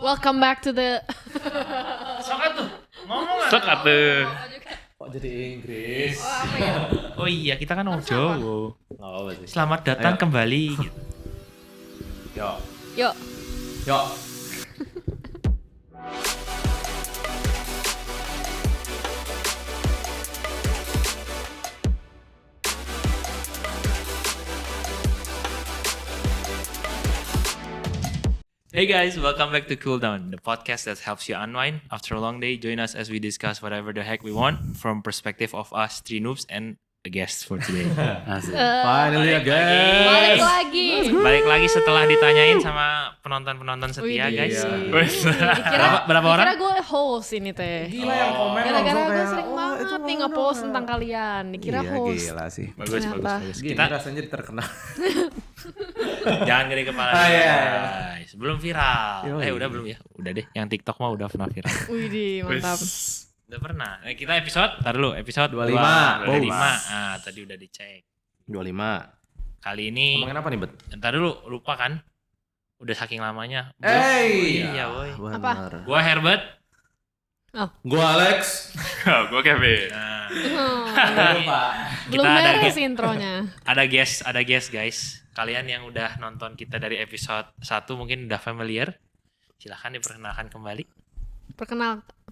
Welcome back to the Sok tuh. Ngomong Sok atuh. Kok jadi Inggris? apa ya? Oh iya, kita kan orang Jawa. Oh, apa sih? Selamat datang Ayo. kembali gitu. Yuk. Yuk. Yuk. Hey guys, welcome back to Cool Down, the podcast that helps you unwind after a long day. Join us as we discuss whatever the heck we want from perspective of us three noobs and a guest for today. Finally again. Balik lagi. Balik lagi setelah ditanyain sama penonton-penonton setia, Wih, guys. iya. Berapa orang? Dikira gue host ini teh. Gila yang komen Gara-gara langsung gue kayak, sering "Oh, banget itu nih mana?" nge-post tentang kalian. Dikira Iya, host. gila sih. Bagus. Ternyata. Gini Kita rasanya terkenal. jangan gede kepala Ah, dulu, iya. guys. Belum viral. Yoi. Udah belum ya? Udah deh. Yang TikTok mah udah pernah viral. Widih, mantap. Udah pernah. Kita episode, dulu, episode 25. 25. Ah, tadi udah dicek. 25. Kali ini, Ngomongin apa nih, Bet? ntar dulu, lupa kan? Udah saking lamanya. Hey. Iya, woy. Apa? Gua Herbert. Gua Alex. Gua Kevin. Nah, Lupa. Belum Kita ada beres intronya. ada guest guys. Kalian yang udah nonton kita dari episode 1 mungkin udah familiar. Silahkan diperkenalkan kembali.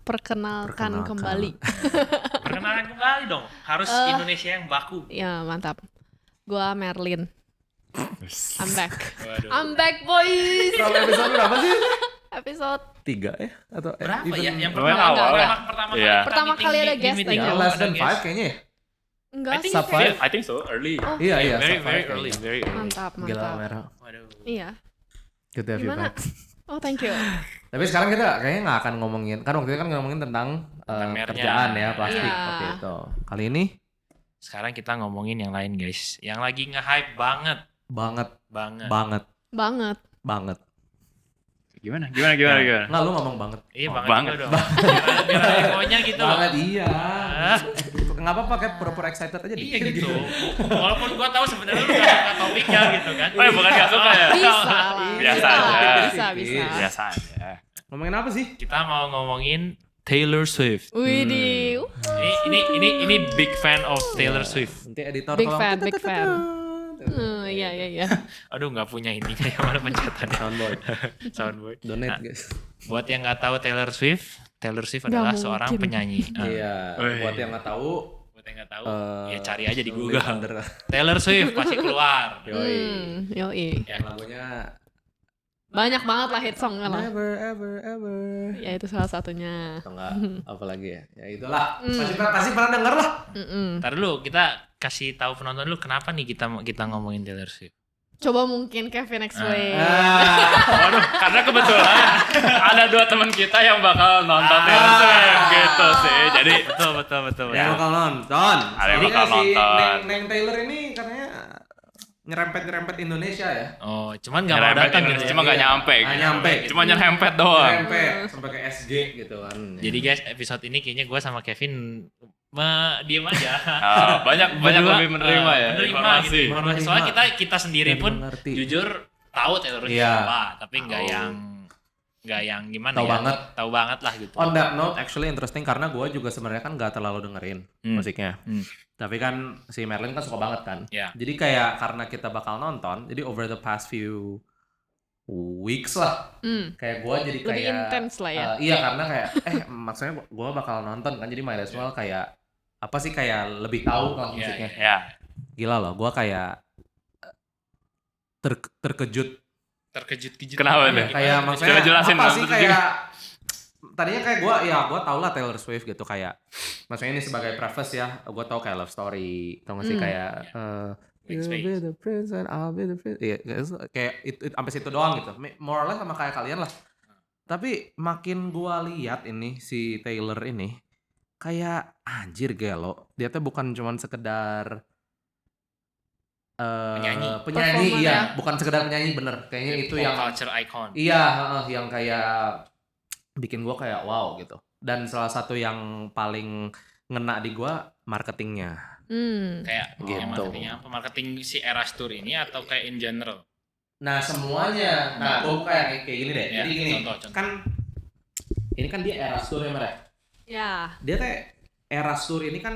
Perkenalkan kembali. Perkenalkan kembali dong. Harus Indonesia yang baku. Ya, mantap. Gua Merlin. I'm back. Waduh. I'm back, boys. Kalau episode berapa sih? Episode 3 ya? Atau Berapa even- ya? Yang Enggak, pertama enggak. pertama Iya. kita Pertama meeting kali ada di guest meeting aja. Ya, ada less than guest. 5 kayaknya ya? enggak I think sih. Sub five? I think so, early. Oh, Iya, iya. very sub very five early, kayaknya. very early. mantap, Gila mantap. merah. Waduh. Iya. Good to have you Gimana? back. Oh, thank you. Tapi sekarang kita kayaknya nggak akan ngomongin, kan waktu itu kan ngomongin tentang mernya. kerjaan ya, plastik Iya. waktu itu. Kali ini Sekarang kita ngomongin yang lain guys. Yang lagi nge-hype banget. banget, Banget. Banget. banget. Gimana? Nggak, lu ngomong banget. Iya Oh, banget, banget. juga dong. Biar ada ekonya gitu loh. Banget iya. Ah. Nggak apa-apa, kayak pura-pura excited aja Iya dikit. gitu. Walaupun gua tahu sebenarnya lu gak suka topiknya gitu kan. Oh, ya, bukan gak suka ya? Bisa lah. Biasa Bisa, aja. Bisa. Biasa aja. Ngomongin apa sih? Kita mau ngomongin Taylor Swift. Widih. Ini big fan of Taylor Swift. Nanti editor Big tolong. fan, big fan. Iya. Aduh nggak punya ininya yang mana pencetannya. Soundboard. Soundboard. Donate Nah, guys. Buat yang nggak tahu Taylor Swift Nggak adalah mungkin. seorang penyanyi. Iya, Wih. buat yang nggak tahu, Buat yang nggak tahu, eh, ya cari aja di live Google. under- Taylor Swift pasti keluar. Yoi. Yoi. Yang lagunya Banyak banget lah hit song lah. Never Ever Ever. Ya itu salah satunya. Atau enggak apa lagi ya? Ya itulah. Pasti pernah denger lah. Ntar dulu kita kasih tahu penonton dulu kenapa nih kita ngomongin Taylor Swift. Coba mungkin Kevin explain. Waduh, karena kebetulan ada 2 teman kita yang bakal nonton Taylor Swift gitu sih. Jadi Betul. Yang bakal nonton. Ada yang Soalnya bakal si nonton. Neng Taylor ini katanya nyerempet Indonesia ya. Oh, cuman nggak mau nyerempet datang Indonesia, gitu. cuma Ya. nggak nyampe. Nggak nyampe. Cuma nyerempet doang. Nyerempet sampai ke SG gitu kan. Jadi guys, episode ini kayaknya gue sama Kevin diem aja. Banyak Berdua, lebih menerima ya menerima informasi. gitu, informasi. Soalnya kita sendiri Dan pun mengerti. jujur tahu Taylor Swift Iya. apa, tapi nggak yang gimana Tahu ya? banget. Tahu banget lah gitu. On that note, actually interesting karena gue juga sebenarnya kan gak terlalu dengerin musiknya. Tapi kan si Merlin kan suka banget kan. Ya. Jadi kayak karena kita bakal nonton, jadi over the past few weeks lah, kayak gue jadi Lebih kayak intens lah ya. iya karena kayak maksudnya gue bakal nonton kan, jadi might as well kayak apa sih kayak lebih tahu kan Iya, musiknya. Ya. Gila loh, gue kayak terkejut. Terkejut-kejut. Kenapa Gimana? nih? Kayak maksudnya Coba jelasin apa dong, sih terus kayak tadinya kayak gue tau lah Taylor Swift gitu, kayak maksudnya ini sebagai preface ya, gue tau kayak love story, tau gak sih kayak Make you'll space. be the prince and I'll be the prince. Iya, kayak itu sampai situ doang gitu, more or less sama kayak kalian lah. Tapi makin gue lihat ini si Taylor ini kayak anjir gelo, dia tuh bukan cuman sekedar Penyanyi. penyanyi Performer iya, ya. bukan sekedar penyanyi bener, kayaknya itu Pop yang culture icon. iya, yang kayak bikin gua kayak wow gitu. Dan salah satu yang paling ngena di gua marketingnya. Kayak Gitu. yang marketingnya apa? Marketing si Eras Tour ini atau kayak in general? Nah semuanya. Nah gue kayak gini deh. Ya, Jadi gini. contoh. Kan ini kan dia Eras Tour ya Mer. Ya. Dia teh Eras Tour ini kan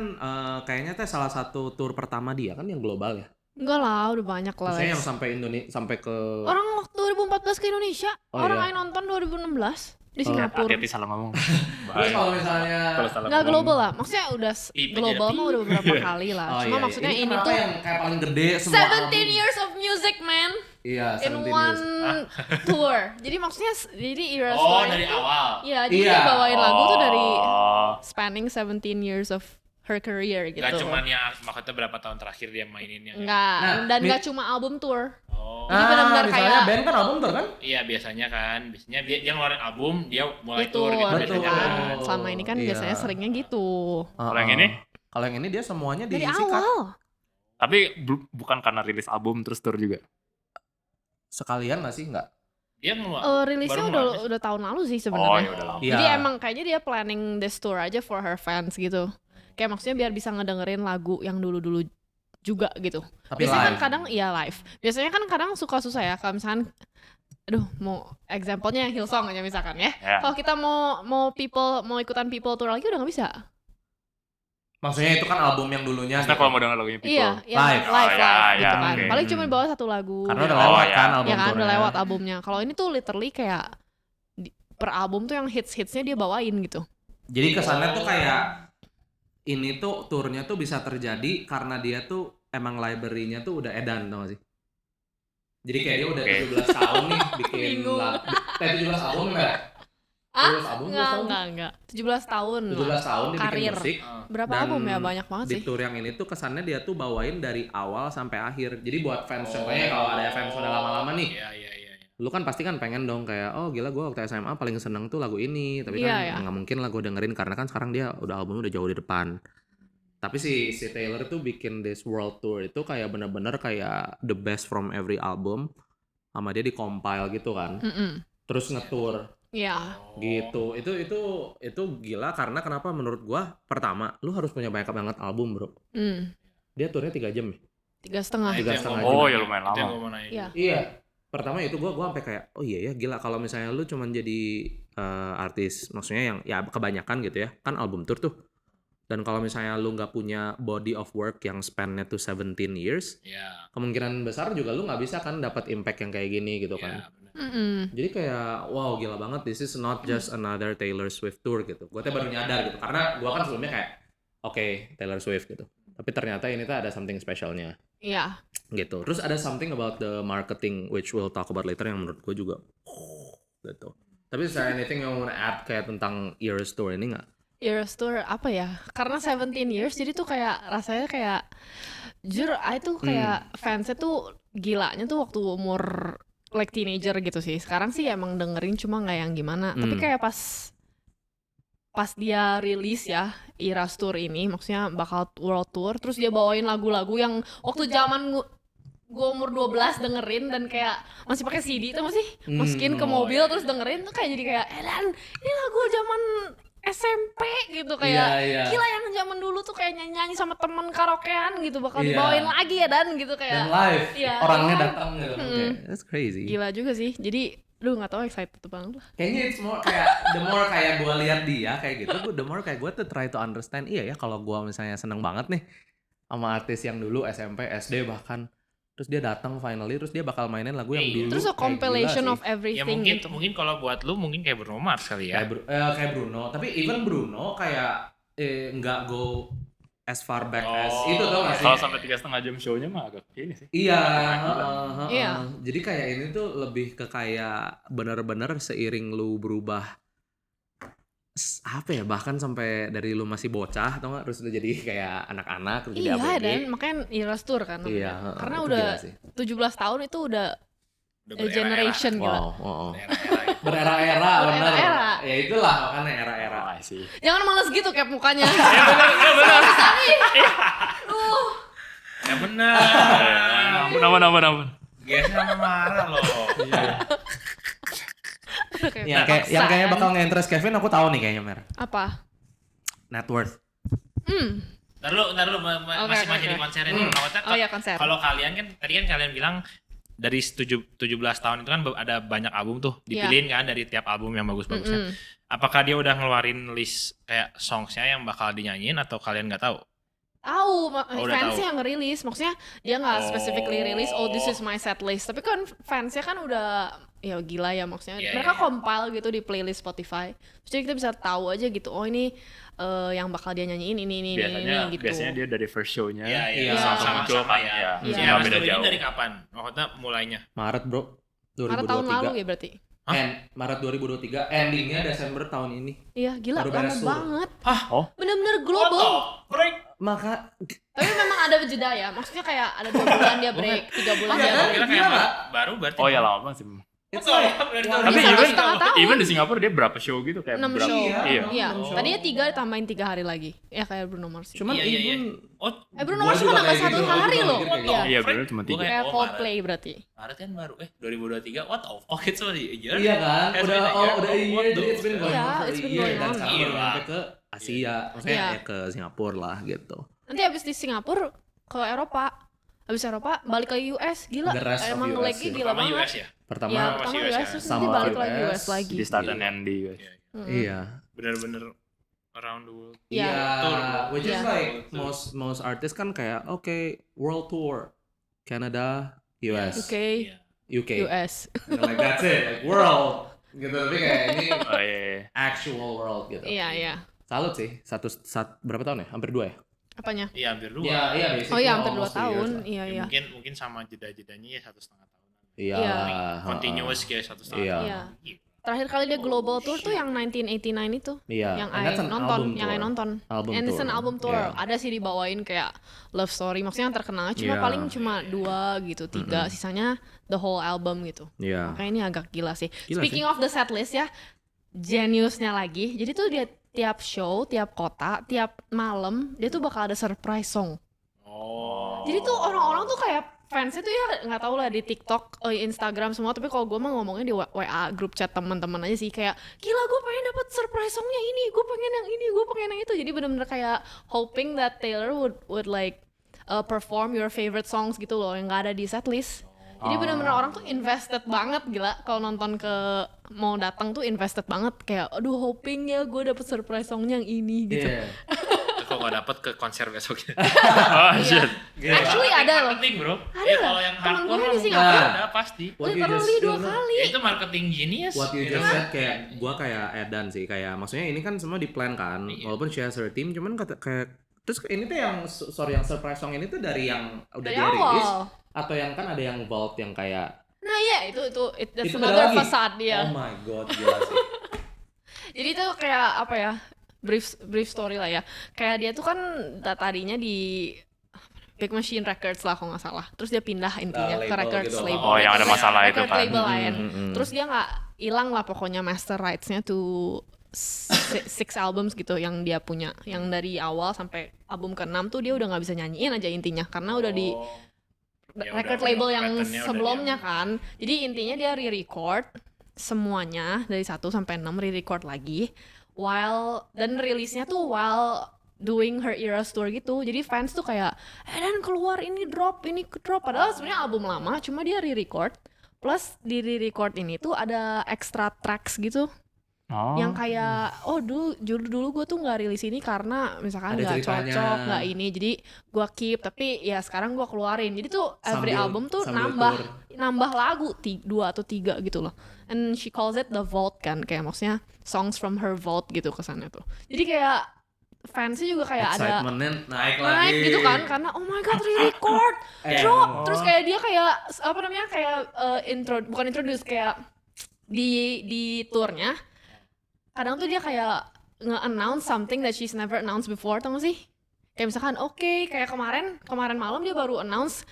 kayaknya teh salah satu tour pertama dia kan yang global ya. Enggak lah, udah banyak lah. Maksudnya yang Lex. sampai Indonesia sampai ke Orang waktu 2014 ke Indonesia, Oh, orang iya. lain nonton 2016 di Oh, Singapura. Hati-hati salah ngomong. Terus Bahaya. kalau misalnya Kalau salah Enggak ngomong. global lah, maksudnya udah global mah udah beberapa kali lah. Cuma maksudnya ini ini kenapa tuh yang kayak paling gede semua 17 album? years of music, man. Iya, In 17 one years. tour. Jadi maksudnya jadi Eras Oh, Tour dari itu- awal. Iya, jadi Iya. dia bawain lagu tuh dari Oh. spanning 17 years of her career gitu. Gak cuman yang maksudnya berapa tahun terakhir dia maininnya. Enggak, Nah, dan mi- enggak cuma album tour. Oh. Jadi benar-benar misalnya kayak- band kan album tuh kan? Iya biasanya kan, biasanya dia ngeluarin album, dia mulai Itu tour gitu Betul. biasanya kan. Selama ini kan Iya. biasanya seringnya gitu. Kalau yang ini? Kalau yang ini dia semuanya Dari disikat. awal. Tapi bukan karena rilis album terus tour juga. Sekalian masih enggak? Dia ngeluarin. Rilisnya baru udah tahun lalu sih Oh sebenarnya. ya udah lama. Iya. Jadi emang kayaknya dia planning this tour aja for her fans gitu. Kayak maksudnya biar bisa ngedengerin lagu yang dulu-dulu juga gitu. Tapi Biasanya kan live. kadang iya live. Biasanya kan kadang suka susah ya kalau misalkan aduh mau example-nya Hillsong aja misalkan ya. Ya. Kalau kita mau ikutan people tour lagi udah nggak bisa. Maksudnya itu kan album yang dulunya. Maksudnya gitu. kalau mau denger lagunya People. Iya, yang Live. live, Oh, ya, gitu ya, kan. oke. Paling cuma bawa satu lagu. Karena gitu. udah lewat ya. kan album Ya kan udah tournya. lewat albumnya. Kalau ini tuh literally kayak per album tuh yang hits-hitsnya dia bawain gitu. Jadi kesannya tuh kayak ini tuh turnya tuh bisa terjadi karena dia tuh emang library-nya tuh udah edan tau gak sih? Jadi kayak dia udah Oke. 17 tahun nih bikin Bingung. 17 album ya? Ah, 17 album, 17 tahun? enggak. 17 tahun. 17 tahun dia bikin Karir. musik. Berapa Dan album ya? Banyak banget Di sih. tour yang ini tuh kesannya dia tuh bawain dari awal sampai akhir. Jadi buat fans contohnya kalau ada fans udah lama-lama nih, Iya iya iya. lu kan pasti kan pengen dong kayak oh gila gue waktu SMA paling seneng tuh lagu ini, tapi Iya, kan iya. nggak mungkin lah gue dengerin karena kan sekarang dia udah albumnya udah jauh di depan. Tapi si Taylor tuh bikin this world tour itu kayak bener-bener kayak the best from every album sama dia di compile gitu kan, Mm-mm. terus nge-tour Iya. gitu. Itu gila karena kenapa menurut gua? Pertama, lu harus punya banyak banget album bro. Dia turnya 3 jam ya? 3,5. Nah, itu yang 3,5 gua mau- jam. ya lumayan Itu yang lama. gua mau nanya. Iya. Iya. Pertama itu gua sampai kayak oh iya ya gila kalau misalnya lu cuman jadi artis maksudnya yang ya kebanyakan gitu ya kan album tour tuh. Dan kalau misalnya lu nggak punya body of work yang span-nya tuh 17 years, Iya. kemungkinan besar juga lu nggak bisa kan dapat impact yang kayak gini gitu kan. Iya, benar. Mm-mm. Jadi kayak wow gila banget, this is not just another Taylor Swift tour gitu. Gue baru nyadar gitu karena gue kan sebelumnya kayak oke, Taylor Swift gitu. Tapi ternyata ini tuh ada something specialnya Iya. gitu. Terus ada something about the marketing which we'll talk about later yang menurut gue juga gitu. Tapi is there anything you want to add kayak tentang Eras Tour ini nggak? Eras Tour apa ya? Karena 17 years jadi tuh kayak rasanya kayak jujur I tuh kayak fansnya tuh gilanya tuh waktu umur like teenager gitu sih. Sekarang sih emang dengerin cuma nggak yang gimana. Tapi kayak pas dia rilis ya Eras Tour ini maksudnya bakal world tour terus dia bawain lagu-lagu yang waktu zaman gue umur 12 dengerin dan kayak masih pakai CD tuh masih masukin ke mobil terus dengerin tuh kayak jadi kayak Elan ini lagu zaman SMP gitu kayak Iya. gila yang zaman dulu tuh kayak nyanyi sama temen karaokean gitu bakal Iya. dibawain lagi ya dan gitu Dan kayak live, Iya. orangnya datang gitu. Kayak, that's crazy. gila juga sih jadi lu nggak tahu excited banget lah. Kayaknya it's more kayak the more kayak gue lihat dia kayak gitu, the more kayak gue tuh try to understand. Iya ya kalau gue misalnya seneng banget nih sama artis yang dulu SMP, SD bahkan, terus dia datang finally, terus dia bakal mainin lagu yang Iya. dulu. Terus a kayak compilation gila of sih. Ya everything mungkin gitu. mungkin kalau buat lu mungkin kayak Bruno Mars kali ya. Kayak Bruno, tapi even Bruno kayak nggak go as far back as itu tau gak sih? Kalau sampai 3,5 jam show-nya mah agak ini sih. Iya, Iya. Jadi kayak ini tuh lebih ke kayak bener-bener seiring lu berubah apa ya bahkan sampai dari lu masih bocah atau nggak terus lu jadi kayak anak-anak terus jadi Iya ABG. dan makanya Eras Tour kan namanya. Iya, Karena itu udah gila sih. 17 tahun itu udah Udah a generation gila. Wow. Era-era itu. Berera-era bener. Berera-era. Ya itulah makanya era-era. Oh, I see. Jangan males gitu kayak mukanya. Ya benar. Ya benar. Ampun. Biasanya sama marah loh. Yang kayaknya bakal nge-interest Kevin aku tahu nih kayaknya Mer. Apa? Net worth. Ntar lu masih oke. di konser ini. Maksudnya Oh iya konser. kalau kalian kan tadi kan kalian bilang dari 17 tahun itu kan ada banyak album tuh, Iya. dipilihin kan dari tiap album yang bagus-bagusnya. Apakah dia udah ngeluarin list kayak songsnya yang bakal dinyanyiin atau kalian nggak tahu? Tahu, Oh, udah fansnya tahu. yang ngerilis, maksudnya dia nggak Oh. specifically rilis, oh this is my set list, tapi kan fansnya kan udah ya gila ya maksudnya, Iya, mereka iya. compile gitu di playlist Spotify, jadi kita bisa tahu aja gitu, oh ini yang bakal dia nyanyiin ini gitu. Biasanya dia dari first show-nya. Iya, iya. sama ya. Iya. Iya. Ya, Beda ini jauh. dari kapan? Maksudnya mulainya? Maret bro, 2023. Karena tahun lalu ya berarti. Maret 2023, endingnya Desember tahun ini. Iya gila, Baru lama beres tour. banget. Oh. Bener-bener global. Maka Tapi memang ada jeda ya, maksudnya kayak ada 2 bulan dia break, 3 bulan dia Iya, break. Kira gila kayak nggak? baru berarti. Oh ya lama sih. it's like Tapi Bisa even, setengah tahun. even di Singapura dia berapa show gitu kayak 6 berapa? show. Iya. Iya. enam show. Tadinya 3 tambahin 3 hari lagi. Ya kayak Bruno Mars. cuman Iya, iya, iya. even Oh, Bruno Gua Mars cuma juga nambah kayak 1 gitu, hari gua juga loh. mikir kayak Iya. Iya benar cuma Gua 3. kayak- Kayak Oh, Coldplay berarti. Maret kan baru 2023. What the fuck, it's already a year. iya kan Has udah been a year. udah a year What jadi the it's been going Iya, on for it's a been year going dan on. sekarang baru Gila. nyampe ke Asia maksudnya Iya. ya ke Singapura lah gitu. Nanti abis di Singapura ke Eropa. Abis Eropa balik ke US. Gila. The rest of Emang US, nge-lag-nya ya. gila Pertama banget. US ya? Pertama Iya, masih pertama US US ya? terus Sama nanti balik US. lagi US lagi. Di start and end di US. iya. Bener-bener around the world. Iya. Tour. Which is Iya. like most artists kan kayak world tour Canada, US, UK, Iya. UK. US. Like that's it, like world gitu tapi kayak ini Oh iya. actual world gitu. Iya, iya. Salut sih. Berapa tahun ya? Hampir 2 ya? Apanya? Iya, hampir 2. Iya, Oh iya, hampir 2 tahun. Iya, iya. Mungkin sama jeda-jedanya ya 1,5 tahun. Iya. Iya. Continuous kayak 1,5 Iya. tahun. Iya. Terakhir kali dia global tour tuh yang 1989 itu. Iya. Yang And that's I an nonton, album yang I tour. nonton. Album And it's tour. an album tour. Iya. Ada sih dibawain kayak Love Story. Maksudnya yang terkenal cuma Iya. paling cuma 2 gitu, 3. Sisanya the whole album gitu. Iya. Makanya ini agak gila sih. Gila Speaking of the set list ya, geniusnya lagi. Jadi tuh dia tiap show, tiap kota, tiap malam dia tuh bakal ada surprise song. Oh. Jadi tuh orang-orang tuh kayak fansnya tuh ya nggak tahu lah di TikTok, Instagram semua. Tapi kalau gue mah ngomongnya di WA grup chat teman-teman aja sih kayak gila gue pengen dapat surprise songnya ini, gue pengen yang ini, gue pengen yang itu. Jadi bener-bener kayak hoping that Taylor would like perform your favorite songs gitu loh yang nggak ada di setlist. Jadi bener-bener orang tuh invested banget gila kalau nonton ke mau datang tuh invested banget kayak aduh hoping ya gue dapet surprise songnya yang ini gitu. Iya. Kok gak dapet ke konser besoknya? Oh shit. Actually ada loh. Marketing bro. Ada Ya lah. kalau yang Temen hardcore gue di mah Singapura. ada pasti. What you Literally just- 2 kali. Ya, itu marketing genius. What you gitu. just said kayak gua kayak Edan sih kayak maksudnya ini kan semua di plan kan Iya. walaupun she has her team cuman kayak terus ini tuh yang yang surprise song ini tuh dari yang udah Dari dia rilis awal. atau yang kan ada yang vault yang kayak Nah ya itu that's Itu another ada lagi? facade dia. oh my god gila sih. Jadi itu kayak apa ya? Brief story lah ya. Kayak dia tuh kan tadinya di Big Machine Records lah kalau nggak salah. Terus dia pindah intinya ke label records gitu. label. Oh, yang ada masalah itu Record kan. label lain. Mm-mm. Terus dia nggak hilang lah pokoknya master rights-nya tuh 6 albums gitu yang dia punya. Yang dari awal sampai album ke-6 tuh dia udah nggak bisa nyanyiin aja intinya karena udah di Ya record udah, label yang patternnya udah sebelumnya dia- kan. Jadi intinya dia re-record semuanya dari 1 sampai 6 re-record lagi dan rilisnya tuh while doing her Eras tour gitu. Jadi fans tuh kayak dan keluar ini drop padahal sebenarnya album lama cuma dia re-record. Plus di re-record ini tuh ada extra tracks gitu Oh. yang kayak dulu gue tuh nggak rilis ini karena misalkan Ada nggak ceritanya. cocok nggak ini jadi gue keep tapi ya sekarang gue keluarin jadi tuh every Sambil- album tuh sambil nambah lagu 2 atau 3 gitu loh and she calls it the vault kan kayak maksudnya songs from her vault gitu kesannya tuh jadi kayak fansnya juga kayak ada Excitementnya naik lagi naik gitu kan karena oh my god re-record drop terus kayak dia kayak apa namanya kayak bukan introduce kayak di tournya kadang tuh dia kayak nge-announce something that she's never announced before tau gak sih kayak misalkan kayak kemarin malam dia baru announce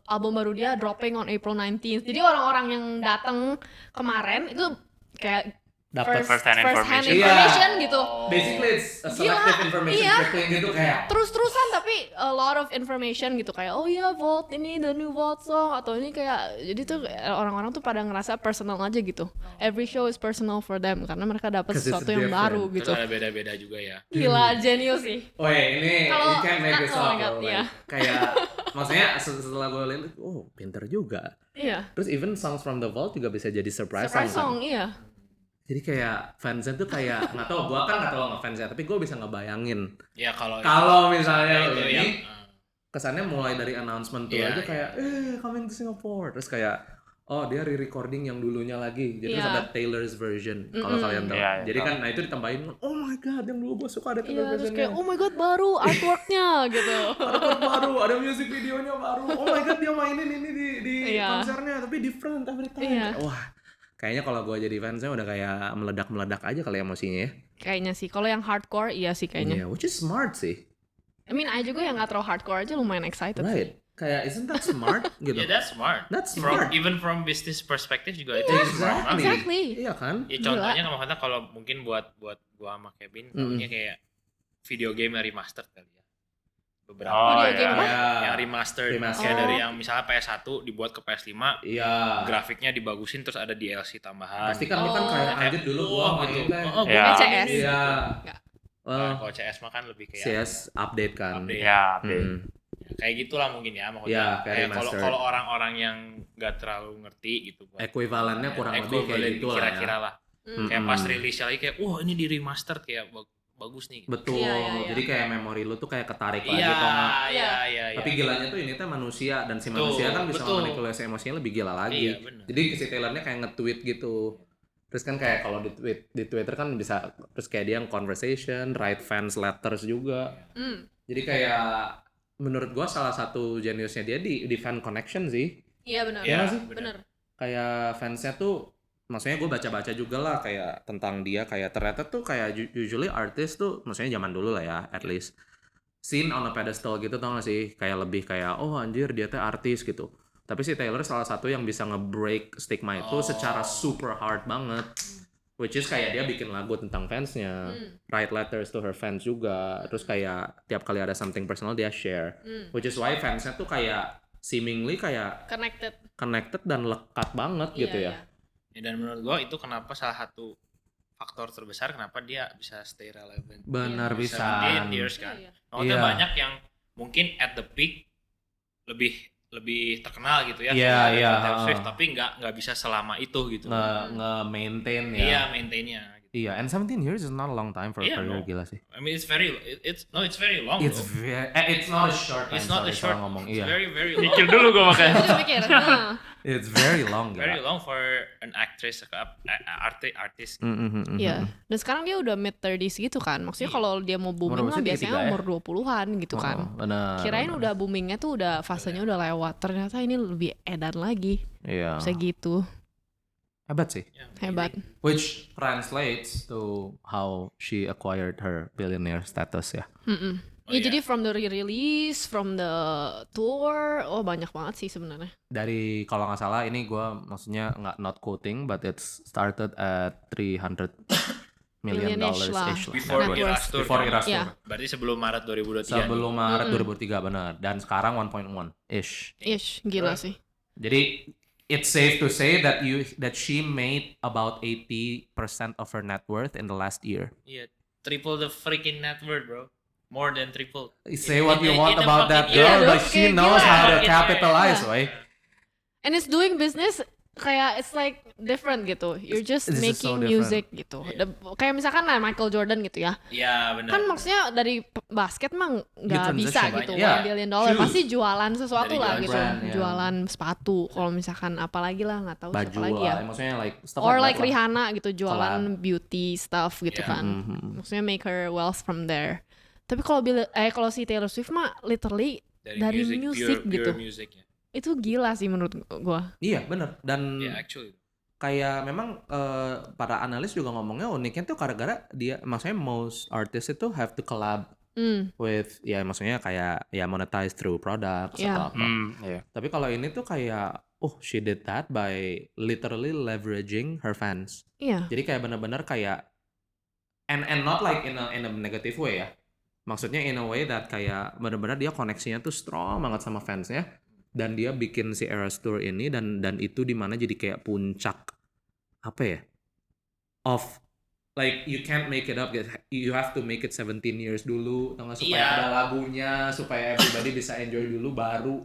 album baru dia dropping on April 19th jadi orang-orang yang datang kemarin itu kayak dapat First hand hand information. information Iya. gitu. basically it's a Gila, selective information iya. trickling gitu kayak Terus-terusan tapi a lot of information gitu kayak oh iya Vault ini the new Vault song atau ini kayak jadi tuh orang-orang tuh pada ngerasa personal aja gitu. Every show is personal for them karena mereka dapat 'Cause it's sesuatu yang baru different. gitu. Terus ada beda-beda juga ya. Gila genius sih. oh ini Kalau- you can't make this oh up my God, bro. iya. Kayak maksudnya setelah gue lihat oh pinter juga Iya. terus even songs from the Vault juga bisa jadi surprise Surprise song, song, kan? iya. Jadi kayak fansnya tuh kayak nggak tahu, gua kan nggak tahu ngefans ya, tapi gue bisa ngebayangin Ya kalau misalnya itu ini yang kesannya mulai dari announcement tuh Iya, aja kayak coming to Singapore, terus kayak oh dia re-recording yang dulunya lagi, jadi terus Iya. ada Taylor's version kalau kalian tahu. Iya, iya, Jadi tahu. kan nah itu ditambahin oh my god yang dulu gue suka ada Taylor Iya, terus versionnya. kayak oh my god baru artworknya gitu. Ada baru, ada music videonya baru. Oh my god dia mainin ini di Iya. konsernya tapi different every time. Iya. Wah, kayaknya kalau gue jadi fansnya udah kayak meledak-meledak aja kali emosinya ya. Kayaknya sih kalau yang hardcore iya sih kayaknya. Yeah, which is smart sih. I mean, I juga yang nggak terlalu hardcore aja lumayan excited sih. Right. Kayak isn't that smart gitu. ya that's smart. That's From smart. even from business perspective juga itu smart banget. Exactly. Iya kan? Ya contohnya maksudnya kalau mungkin buat gua sama Kevin tahunya kayak video game yang remastered kali ya. Beberapa Oh, Video game iya. apa? yang remastered, Remastered. kayak Oh. dari yang misalnya PS1 dibuat ke PS5, Iya. grafiknya dibagusin terus ada DLC tambahan. Pasti kan lu kan kayak Kayak, anjir dulu oh, gua gitu. main teh. Oh, Iya. gua main CS. ini. Iya. Nggak. Nah, Well, kalau CS mah kan lebih kayak CS update kan. update. Ya, update. Mm. Kayak gitulah mungkin ya Iya, maksudnya. kayak Kayak kalau remastered. kalau orang-orang yang nggak terlalu ngerti gitu buat Ekuivalennya kurang lebih kayak equivalent gitu lah ya. kira-kira lah. Hmm. Kayak pas rilis lagi kayak wah ini di remastered kayak bagus nih. Gitu. Betul. Iya, iya, iya. Jadi kayak memori lu tuh kayak ketarik lagi Iya, atau enggak. iya. Tapi gilanya tuh ini tuh manusia dan si Betul, manusia kan bisa betul. memanipulasi emosinya lebih gila lagi. Iya, benar. Jadi si Taylornya kayak nge-tweet gitu. Terus kan kayak kalau di Twitter kan bisa terus kayak dia yang conversation, write fans letters juga. Hmm. Jadi kayak menurut gua salah satu jeniusnya dia di fan connection sih. Iya benar. Iya sih? Benar. Kayak fansnya tuh maksudnya gue baca-baca juga lah kayak tentang dia kayak ternyata tuh kayak usually artis tuh maksudnya zaman dulu lah ya at least seen on a pedestal gitu tau gak sih kayak lebih kayak oh anjir dia tuh artis gitu tapi si Taylor salah satu yang bisa nge-break stigma itu secara super hard banget which is kayak dia bikin lagu tentang fansnya write letters to her fans juga terus kayak tiap kali ada something personal dia share which is why fansnya tuh kayak seemingly kayak Connected. dan lekat banget gitu ya. Ya, dan menurut gua itu kenapa salah satu faktor terbesar kenapa dia bisa stay relevant. Benar Bisa bisa. 17 years kan. Iya. Maksudnya Iya. banyak yang mungkin at the peak lebih terkenal gitu ya. Iya, kayak iya, Taylor Swift, heeh. tapi nggak bisa selama itu gitu. Nge-maintain ya. Iya, maintainnya. Gitu. Iya, and 17 years is not a long time for a Iya, career no. gila sih. I mean it's very long. It's bro. it's not a short time. It's not a sorry, short. salah ngomong. It's Iya. very long. Mikir dulu gue makanya. Terus mikir, nah. It's very long Very gila. long for an actress, artist. Iya. Dan sekarang dia udah mid 30s gitu kan. Maksudnya kalau dia mau booming Umur kan berapa sih? biasanya 33 ya? umur 20-an gitu kan. Benar. Kirain udah boomingnya tuh udah fasenya udah lewat. Ternyata ini lebih edan lagi. Iya. Bisa gitu. Hebat sih. Hebat. Which translates to how she acquired her billionaire status ya. Mm-mm. Oh, Ya iya. jadi from the re-release, from the tour, oh banyak banget sih sebenarnya. Dari kalau nggak salah ini gue maksudnya not quoting but it's started at $300 million Million-ish lah. ish lah. Before Net worth. Eras Tour. Before kan? Eras Iya. Tour. Berarti sebelum Maret 2023. Sebelum Maret 2003 benar dan sekarang 1.1 ish. Ish, gila sih. Jadi it's safe to say that she made about 80% of her net worth in the last year. Iya, triple the freaking net worth, bro. More than triple. Say what you want in a about that fucking girl, year. but she Kayak knows gila. how to Fucking capitalize, year. way. And it's doing business kayak it's like different gitu. You're just This is making so different. music gitu. Kayak misalkan lah Michael Jordan gitu ya. Iya, benar. Kan maksudnya dari basket mah nggak transition bisa banyak. gitu. Yeah. $1 billion pasti jualan sesuatu Dari lah jualan gitu. brand, yeah. Jualan sepatu. Kalau misalkan apalagi lah nggak tahu Baju siapa lagi ya. lah, maksudnya like stuff Or like like that lah. Rihanna gitu jualan beauty stuff gitu Yeah. kan. Maksudnya make her wealth from there. Tapi kalau si Taylor Swift mah literally dari music gitu. Pure music ya. Itu gila sih menurut gua. Iya, bener. Dan Yeah, actually. kayak memang para analis juga ngomongnya uniknya tuh gara-gara dia, maksudnya most artists itu have to collab with, ya maksudnya kayak ya monetize through products Yeah. atau apa. Iya. Tapi kalau ini tuh kayak she did that by literally leveraging her fans. Iya. Jadi kayak benar-benar kayak and not like in a negative way ya. Maksudnya in a way that kayak benar-benar dia koneksinya tuh strong banget sama fansnya, dan dia bikin si Eras Tour ini dan itu dimana jadi kayak puncak apa ya? Of like you can't make it up, you have to make it 17 years dulu, tau gak, supaya ada lagunya, supaya everybody bisa enjoy dulu baru.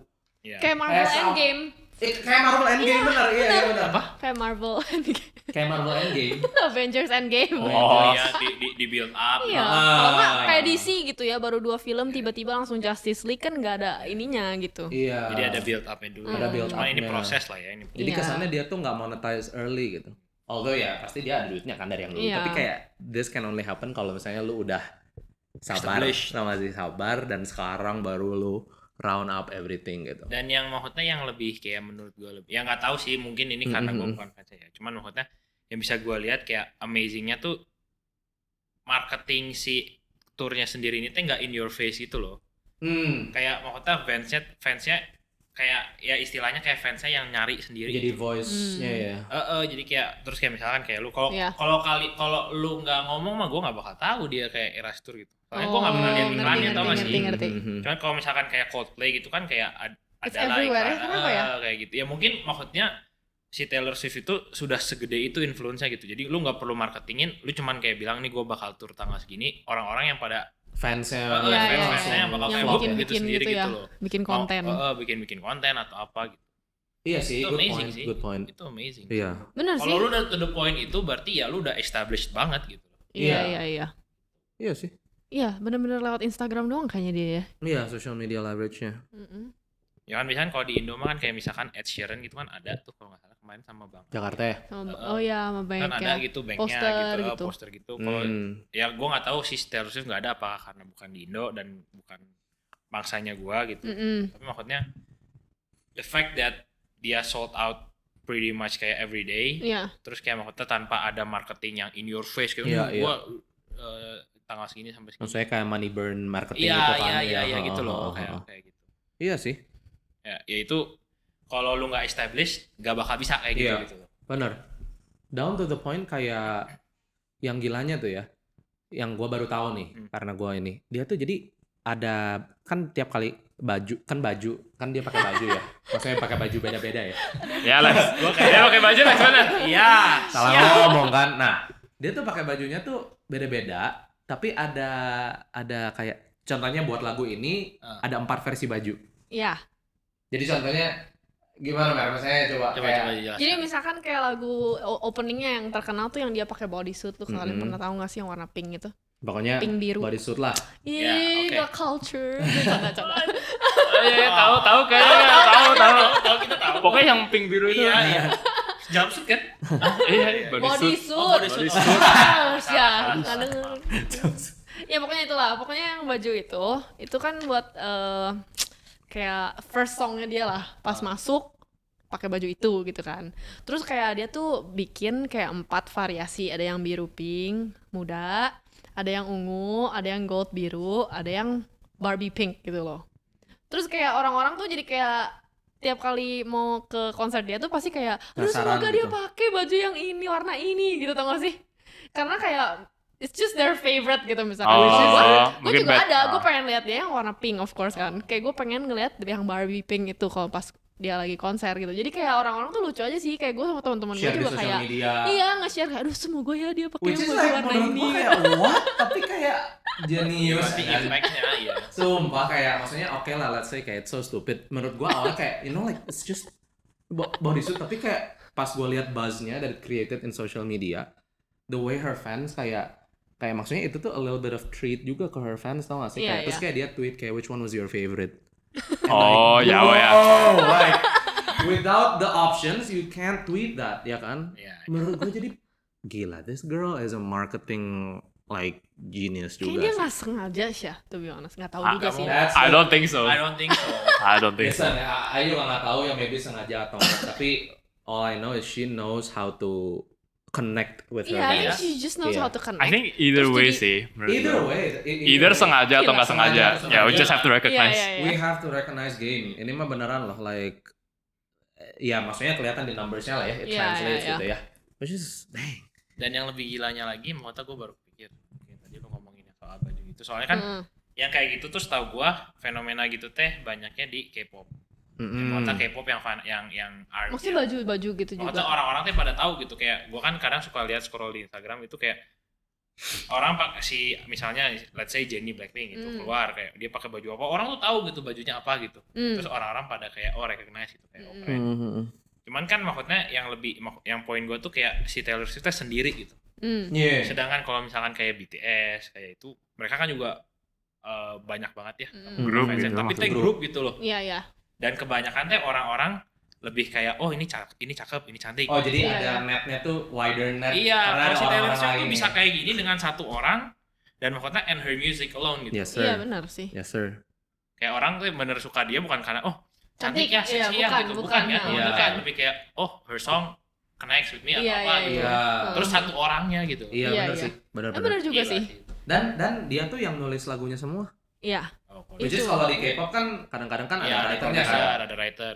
Kayak Marvel Endgame. Kayak Marvel Endgame bener, iya bener. Apa? Kayak Marvel Endgame. Kayak Marvel Endgame. Avengers Endgame. Oh iya, di build up. Iya. Kalau nggak kayak DC gitu ya, baru 2 film tiba-tiba langsung Justice League kan nggak ada ininya gitu. Iya. Jadi ada build up-nya dulu. Ada build Cuma ini up-nya. proses lah ya ini. Jadi Iya. kesannya dia tuh nggak monetize early gitu. Although ya pasti dia ada duitnya kan dari yang dulu. Iya. Tapi kayak this can only happen kalau misalnya lu udah sabar, Established. sama sih sabar, dan sekarang baru lu round up everything gitu. Dan yang maksudnya yang lebih kayak menurut gue lebih, ya nggak tahu sih, mungkin ini karena gue bukan fans ya. Cuman maksudnya yang bisa gue lihat kayak amazingnya tuh marketing si tournya sendiri ini tuh nggak in your face gitu loh. Kayak maksudnya fansnya kayak ya istilahnya kayak fansnya yang nyari sendiri. Jadi voice-nya ya. Jadi kayak terus kayak misalkan kayak lu kalau Iya. kalau lu nggak ngomong mah gue nggak bakal tahu dia kayak Eras Tour gitu. Soalnya gue nggak pernah lihat iklannya, tau gak sih? Ngerti. Cuman kalau misalkan kayak Coldplay gitu kan kayak It's ada lah everywhere, iklan, kenapa ya? kayak gitu. Ya mungkin maksudnya si Taylor Swift itu sudah segede itu influence-nya gitu. Jadi lu nggak perlu marketingin, lu cuman kayak bilang nih gue bakal tur tanggal segini, orang-orang yang pada Fansnya, fansnya yang bakal Yang kayak bikin gitu sendiri gitu ya, gitu loh. bikin konten. Bikin konten atau apa gitu. Iya sih, Itu good amazing point, sih. good point. Itu amazing. Iya. Bener sih. Kalau lu udah to the point itu berarti ya lu udah established banget gitu. Iya. Iya sih. Iya, bener-bener lewat Instagram doang kayaknya dia ya. Iya, social media leverage-nya. Ya kan misalkan kalau di Indo mah kan kayak misalkan Ed Sheeran gitu kan ada tuh kalau nggak salah kemarin sama Bang. Jakarta ya? Oh ya, sama banyak Kan ya. ada gitu banknya Poster gitu, gitu. poster gitu. Kalau ya gue nggak tahu sih Taylor Swift nggak ada apa karena bukan di Indo dan bukan bangsanya gue gitu. Tapi maksudnya the fact that dia sold out pretty much kayak every day. Iya. Terus kayak maksudnya tanpa ada marketing yang in your face gitu. Iya, Gue tanggal segini sampai segini. Maksudnya kayak money burn marketing Iya, gitu kan. iya gitu loh kayak gitu. Iya sih. Ya itu kalau lu nggak establish nggak bakal bisa kayak gitu Iya. gitu. Bener. Down to the point kayak yang gilanya tuh ya, yang gue baru tahu nih karena gue ini, dia tuh jadi ada kan tiap kali baju kan dia pakai baju ya, maksudnya pakai baju beda-beda ya. Ya lah. Dia pakai baju lah mana? Iya. Salah ngomong kan. Nah, dia tuh pakai bajunya tuh beda-beda, tapi ada kayak contohnya buat lagu ini ada 4 versi baju. Iya. Jadi contohnya gimana Mer? Misalnya coba jelaskan. Jadi misalkan kayak lagu openingnya yang terkenal tuh yang dia pakai bodysuit tuh, kalian pernah tahu nggak sih yang warna pink itu? pokoknya Pink biru. bodysuit lah. Ih, oke. the culture. Coba. Iya, tahu kayaknya tahu. Kita tahu. Pokoknya yang pink biru itu. Iya. Jumpsuit kan? Iya, bodysuit. Bodysuit. Males ya, nggak denger. Ya pokoknya itulah, pokoknya yang baju itu kan buat kayak first songnya dia lah, pas masuk pakai baju itu gitu kan. Terus kayak dia tuh bikin kayak 4 variasi, ada yang biru pink muda, ada yang ungu, ada yang gold biru, ada yang Barbie pink gitu loh. Terus kayak orang-orang tuh jadi kayak tiap kali mau ke konser dia tuh pasti kayak, aduh Penasaran semoga dia gitu. pakai baju yang ini, warna ini gitu, tau gak sih? Karena kayak it's just their favorite gitu misalkan. Oh, Gue mungkin juga ada, gue pengen lihat dia yang warna pink of course kan. Kayak gue pengen ngeliat yang Barbie pink itu kalau pas dia lagi konser gitu. Jadi kayak orang-orang tuh lucu aja sih. Kayak gue sama teman-teman gue Share di juga social kayak media. iya nge-share kayak aduh semoga ya dia pakai Which yang is baju like warna menurut ini. gue kayak what? Tapi kayak genius. Pasti impact-nya iya. Sumpah kayak maksudnya oke lah, let's say kayak it's so stupid. Menurut gua awalnya kayak you know like it's just bodysuit, tapi kayak pas gua lihat buzz-nya dari created in social media, the way her fans kayak maksudnya itu tuh a little bit of treat juga ke her fans, tau gak sih? Iya, Kayak, terus kayak dia tweet kayak which one was your favorite? Oh, ya. Oh, like without the options you can't tweet that, ya kan? Iya. Menurut gua jadi gila, this girl is a marketing like genius Kayak juga dia sih. nggak sengaja sih, to be honest. Nggak tahu Ah, juga sih. That's I don't think so. I don't think so. I don't think so. Biasa ya, Ayu nggak tahu ya maybe sengaja atau enggak, tapi all I know is she knows how to connect with her Iya, I think fans. she just knows Iya. how to connect. I think either Terus way jadi- sih. menurut Either gue. way, Either sengaja atau Iya, nggak sengaja. sengaja atau Ya, we sengaja. just have to recognize. Iya. we have to recognize game. Ini mah beneran loh, like ya maksudnya kelihatan di numbersnya lah ya, it Iya, translates iya, gitu ya. Which is dang. Dan yang lebih gilanya lagi, menurut gue baru pikir, kayak tadi lu ngomongin soal baju gitu. Soalnya kan yang kayak gitu tuh setahu gue fenomena gitu teh banyaknya di K-pop. Maksudnya K-pop yang art. Maksudnya baju gitu juga. Maksudnya orang-orang tuh pada tahu gitu, kayak gue kan kadang suka lihat scroll di Instagram itu kayak orang pakai misalnya let's say Jennie Blackpink gitu keluar kayak dia pakai baju apa, orang tuh tahu gitu bajunya apa gitu. Terus orang-orang pada kayak recognize gitu kayak keren. Cuman kan maksudnya yang poin gue tuh kayak si Taylor Swift sendiri gitu. Sedangkan kalau misalkan kayak BTS kayak itu mereka kan juga banyak banget ya Grup fansnya. gitu, Tapi teh grup gitu loh. Iya. Dan kebanyakan teh orang-orang lebih kayak ini cakep, ini cantik. Oh jadi Iya, ada netnya tuh wider net. Iya, karena kalau ada si Taylor orang-orang Swift tuh lain bisa ya. kayak gini dengan satu orang dan maksudnya and her music alone gitu. Yes sir. Iya benar sih. Yes sir. Kayak orang tuh bener suka dia bukan karena cantik ya, Iya, seksi ya bukan, gitu, bukan, kan? iya. Itu kayak lebih kayak her song connects with me atau Iya, apa iya, gitu. Iya. Terus satu orangnya gitu. Iya Iya, benar iya. sih. Benar. Benar juga Gila sih. Dan dia tuh yang nulis lagunya semua. Iya. Which is Itu. kalau di K-pop kan kadang-kadang kan Iya, ada writernya kan. ada writer.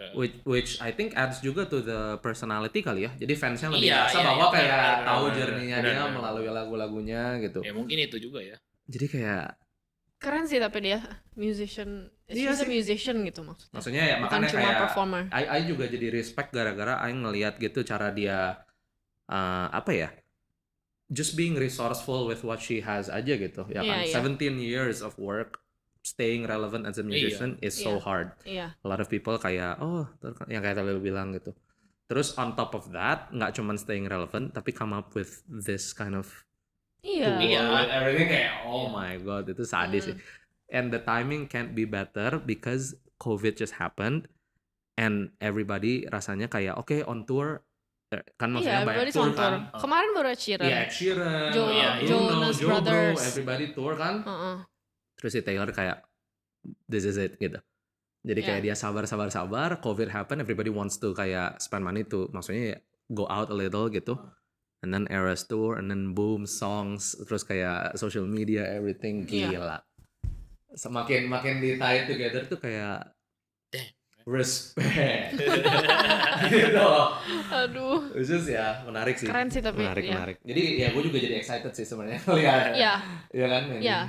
Which I think adds juga to the personality kali ya. Jadi fansnya lebih Iya, merasa iya, bahwa iya, kayak benar, tahu benar, journey-nya benar, dia benar. melalui lagu-lagunya gitu. Ya mungkin itu juga ya. Jadi kayak Keren sih tapi dia musician. Iya She's a sih. musician gitu maksudnya. maksudnya ya Bukan makanya cuma kayak performer. I juga jadi respect gara-gara I ngelihat gitu cara dia apa ya? Just being resourceful with what she has aja gitu. Ya kan Iya, iya. 17 years of work staying relevant as a musician is so Iya. hard. Iya. A lot of people kayak yang kayak tadi lu bilang gitu. Terus on top of that nggak cuman staying relevant tapi come up with this kind of Iya. tour Iya. with everything kayak Iya. my god itu sadis sih. And the timing can't be better because COVID just happened and everybody rasanya kayak oke on tour kan maksudnya Iya, banyak everybody's tour on tour. kan. Kemarin baru Ed Sheeran. Iya, Ed Sheeran, Jonas Bruno, Joe Bro, Brothers. everybody tour kan. Heeh. Terus si Taylor kayak this is it gitu. Jadi kayak dia sabar, COVID happen, everybody wants to kayak spend money to maksudnya ya, go out a little gitu. And then Eras tour, and then boom songs, terus kayak social media, everything Iya. gila. Semakin di tie together tuh kayak respect. Gitu. Aduh. Which is ya menarik sih. Keren sih tapi, iya. menarik. Jadi ya gue juga jadi excited sih sebenarnya lihat. Iya. Iya kan? ini. Iya.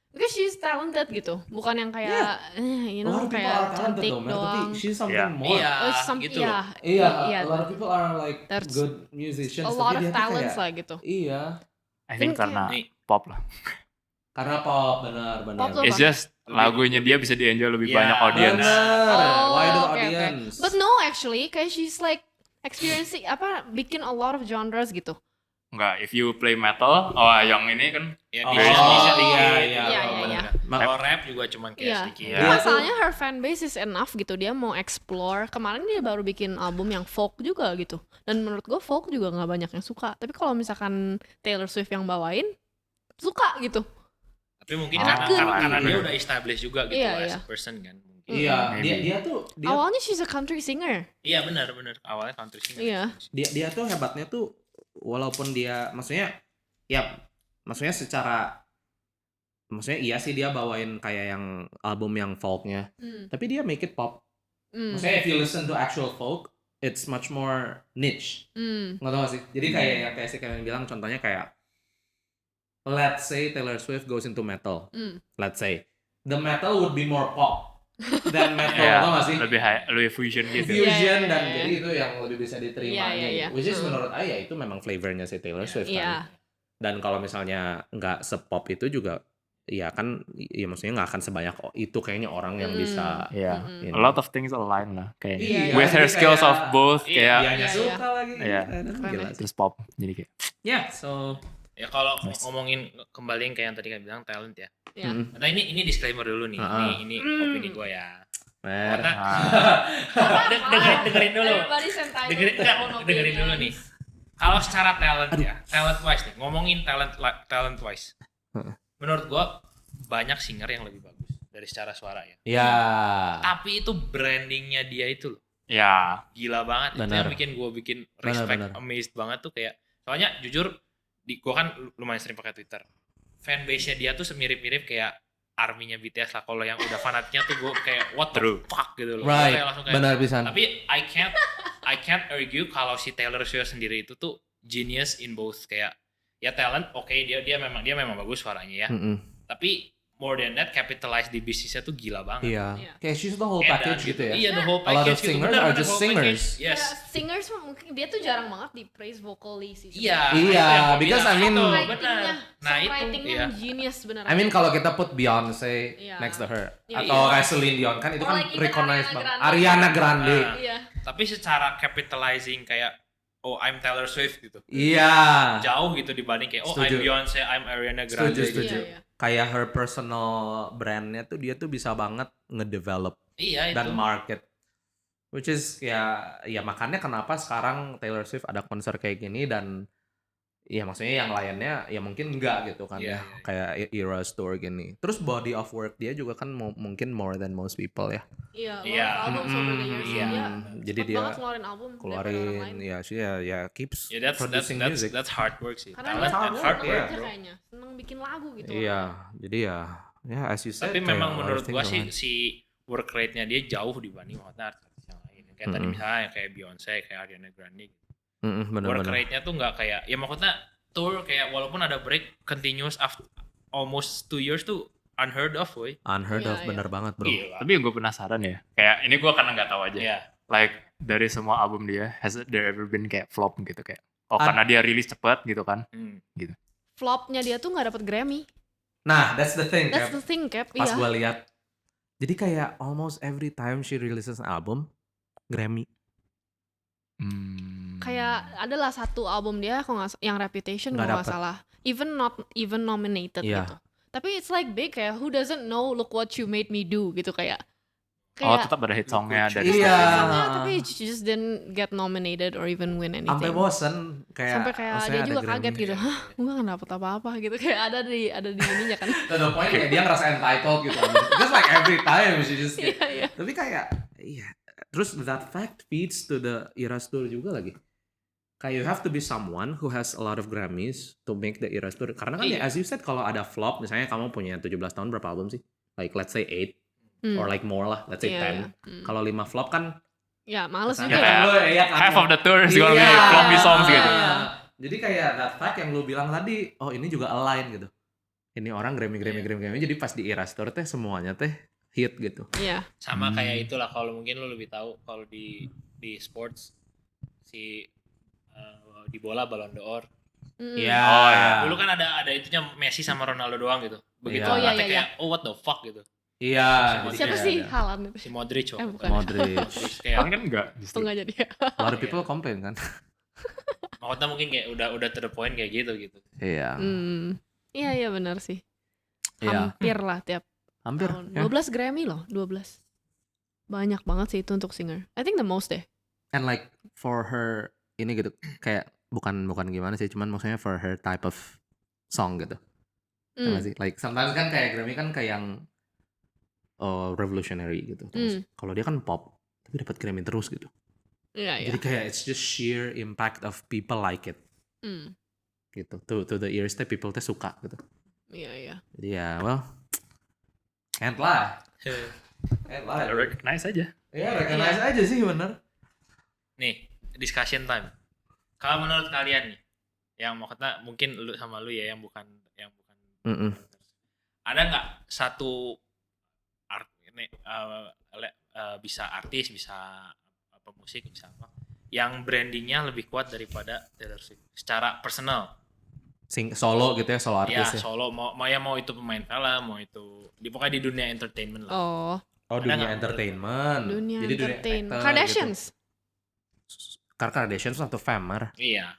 Because she's talented gitu. Bukan yang kayak A you lot know of people kayak are talented cantik though, man. Tapi doang. she's something Iya. more. Iya, gitu loh. Iya, Iya. a lot of people are like There's good musicians. A tapi lot of dia tuh talents kayak, lah gitu. Iya, I think Mungkin. karena Nih. pop lah. karena pop benar. Pop tuh It's apa? just lagunya dia bisa di-enjoy lebih Iya, banyak audience. Benar, wider oke, oke. audience. But no actually, kayak she's like experiencing bikin a lot of genres gitu. Enggak, if you play metal, yang ini kan Ya, Oh, di iya, Indonesia dikit. iya, iya, iya. Kalau rap juga cuman kayak Iya. sedikit. Iya. Tapi masalahnya her fan base is enough gitu. Dia mau explore. Kemarin dia baru bikin album yang folk juga gitu. Dan menurut gue folk juga nggak banyak yang suka. Tapi kalau misalkan Taylor Swift yang bawain, suka gitu. Tapi mungkin Enak karena kan? dia udah established juga gitu Iya, as iya. a person kan. Mungkin. Iya, Maybe. dia tuh Awalnya she's a country singer. Iya benar. Awalnya country singer. Iya. dia tuh hebatnya tuh walaupun dia maksudnya maksudnya iya sih dia bawain kayak yang album yang folknya, tapi dia make it pop. Maksudnya if you listen to actual folk, it's much more niche. Nggak tau gak sih? Jadi kayak yang kayak si Kevin bilang contohnya kayak let's say Taylor Swift goes into metal. Let's say the metal would be more pop than metal, Iya, tau gak sih? lebih fusion gitu. Fusion Iya, dan iya, jadi itu yang lebih bisa diterimanya Iya, iya, iya. gitu. Which is menurut Aya itu memang flavornya si Taylor Swift Iya. kan. Dan kalau misalnya nggak sepop itu juga ya kan ya maksudnya nggak akan sebanyak itu kayaknya orang yang bisa Iya, you a know. lot of things align lah kayak Iya, with jadi her skills kayak- of both Iya, kayak Dianya Iya, suka lagi. Iya. Gila sih. terus pop jadi kayak Ya, so Ya kalau ngomongin kembali kayak yang tadi kan bilang talent ya. Iya. Nah ini disclaimer dulu nih. Ini opini gue ya. Mer. Dengerin dulu. Everybody's entitled Dengerin, to their own enggak, dengerin dulu nih. opinions. Kalau secara talent ya, talent wise nih, ngomongin talent wise. Menurut gua banyak singer yang lebih bagus dari secara suara ya. Ya. Tapi itu brandingnya dia itu loh, ya gila banget. Itu Benar. yang bikin gua respect, Benar. amazed banget tuh kayak. Soalnya jujur, gua kan lumayan sering pakai Twitter. Fanbase-nya dia tuh semirip-mirip kayak arminya BTS lah. Kalau yang udah fanatiknya tuh gua kayak what the True. fuck gitu loh. Right. Kayak langsung kayak, Benar pisan. tapi I can't I can't argue kalau si Taylor Swift sendiri itu tuh genius in both, kayak ya talent oke, dia memang bagus suaranya ya. Tapi more than that, capitalize di bisnisnya tuh gila banget. Iya. Iya. Kayak she's the whole Edan package gitu ya. Iya, the whole A lot of package gitu. singers Benar, are benar, just whole singers. package. Yes. Ya, singers mah mungkin dia tuh jarang banget di praise vocally sih. Iya. Iya, itu yang gua because bilang. I mean- Itu, Songwriting-nya, benar. Nah itu, songwriting-nya iya. genius beneran. I mean kalau kita put Beyonce Iya. next to her Iya, atau iya. kayak Celine Dion kan itu Or kan like even recognized Ariana banget. Grande. Ariana Grande. Nah. Iya. Tapi secara capitalizing kayak I'm Taylor Swift gitu. Iya. Jauh gitu dibanding kayak Setuju. I'm Beyonce, I'm Ariana Grande. Setuju. Iya, iya. Kayak her personal brandnya tuh dia tuh bisa banget ngedevelop Iya itu. dan market. Which is ya makanya kenapa sekarang Taylor Swift ada konser kayak gini dan ya maksudnya yang lainnya ya mungkin enggak gitu kan Iya, ya. iya. Kayak Eras Tour gini. Terus body of work dia juga kan mungkin more than most people ya. Iya, Iya. album over the years Iya. dia. Jadi cepet dia banget ngeluarin album daripada orang keluarin lain. ya sih ya keeps Ya that's producing music. that's hard work sih. Karena Talent dia and seneng hard banget work, aja bro. kayaknya. Seneng bikin lagu gitu. Iya, jadi ya as you said. Tapi kayak memang a lot of menurut things gua going sih on. si work rate-nya dia jauh dibanding artis yang lain. Kayak tadi misalnya kayak Beyonce, kayak Ariana Grande. Work Bener-bener. rate-nya tuh nggak kayak ya maksudnya tour kayak walaupun ada break continuous after almost 2 years tuh unheard of, woy. Unheard Iya, of, bener banget bro. Gila. Tapi yang gue penasaran ya, kayak ini gue karena nggak tahu aja. Iya. Like dari semua album dia, has there ever been kayak flop gitu kayak? Oh Ad- karena dia rilis cepet gitu kan? Hmm. Flopnya dia tuh nggak dapet Grammy. Nah, that's the thing. That's Cap. the thing, Cap. Pas Iya. gue lihat, jadi kayak almost every time she releases an album, Grammy. Kayak adalah satu album dia kalau nggak yang Reputation Nggak kalau nggak dapet. salah. Not even nominated Iya. gitu. Tapi it's like big kayak who doesn't know Look What You Made Me Do gitu kayak. Oh tetap ada hit songnya dari Iya. Songnya, tapi you just didn't get nominated or even win anything. Sampai bosen kayak. Sampai kayak maksudnya dia ada juga Grammy. kaget gitu. Hah, gue gak dapet apa-apa gitu. Kayak ada di ininya kan. To the point kayak dia ngerasa entitled gitu. Just like every time she just get. Iya, iya. Tapi kayak, iya. Terus that fact feeds to the Eras Tour juga lagi. Kayak you have to be someone who has a lot of Grammys to make the Eras Tour. Karena kan ya as you said kalau ada flop, misalnya kamu punya 17 tahun berapa album sih? Like let's say 8 or like more lah, let's say Iya, 10. iya. Kalau 5 flop kan Ya males kesannya juga Ya, ya. kan lu ya kan. half of the tour is gonna be Iya. floppy songs gitu. Iya. Jadi kayak that fact yang lu bilang tadi, oh ini juga align gitu. Ini orang Grammy. Jadi pas di Eras Tour teh semuanya teh hit gitu. Iya. Sama kayak itulah kalau mungkin lu lebih tahu kalau di sports si di bola Ballon d'Or. Iya. Oh, iya. Dulu kan ada itunya Messi sama Ronaldo doang gitu. Begitu Iya. Oh, iya, angkatnya iya, kayak what the fuck gitu. Iya. jadi Siapa kayak sih ada. Haaland itu? Si Modric Eh, kok. bukan. Modric. Modric kayak Kan kan enggak Itu justru. nggak jadi. A lot of people complain kan. maksudnya mungkin kayak udah to the point kayak gitu. Iya. Iya benar sih. Iya. Hampir lah tiap Hampir. tahun. ya. 12 Grammy loh, 12. Banyak banget sih itu untuk singer. I think the most deh. And like for her ini gitu kayak bukan gimana sih, cuman maksudnya for her type of song gitu. Tau gak sih? Like sometimes kan kayak Grammy kan kayak yang revolutionary gitu. Tau gak sih? Kalau dia kan pop tapi dapat Grammy terus gitu. Iya, iya. Jadi kayak it's just sheer impact of people like it Hmm. gitu. To the ears teh people teh suka gitu. Iya, iya. Jadi ya well can't lie. Can't lie. Recognize aja. Ya recognize aja sih bener. Nih, discussion time. Kalau menurut kalian nih, yang maksudnya mungkin lu sama lu ya yang bukan Mm-mm. ada nggak satu bisa artis, bisa apa musik, bisa apa yang brandingnya lebih kuat daripada Taylor Swift secara personal? Solo gitu ya, solo Ya artis ya. solo mau itu pemain film, mau itu pokoknya di dunia entertainment lah. Oh, Oh Ada dunia nggak entertainment. dunia Jadi entertain. actor Kardashians. Gitu. Kardashians satu fam mar. Iya,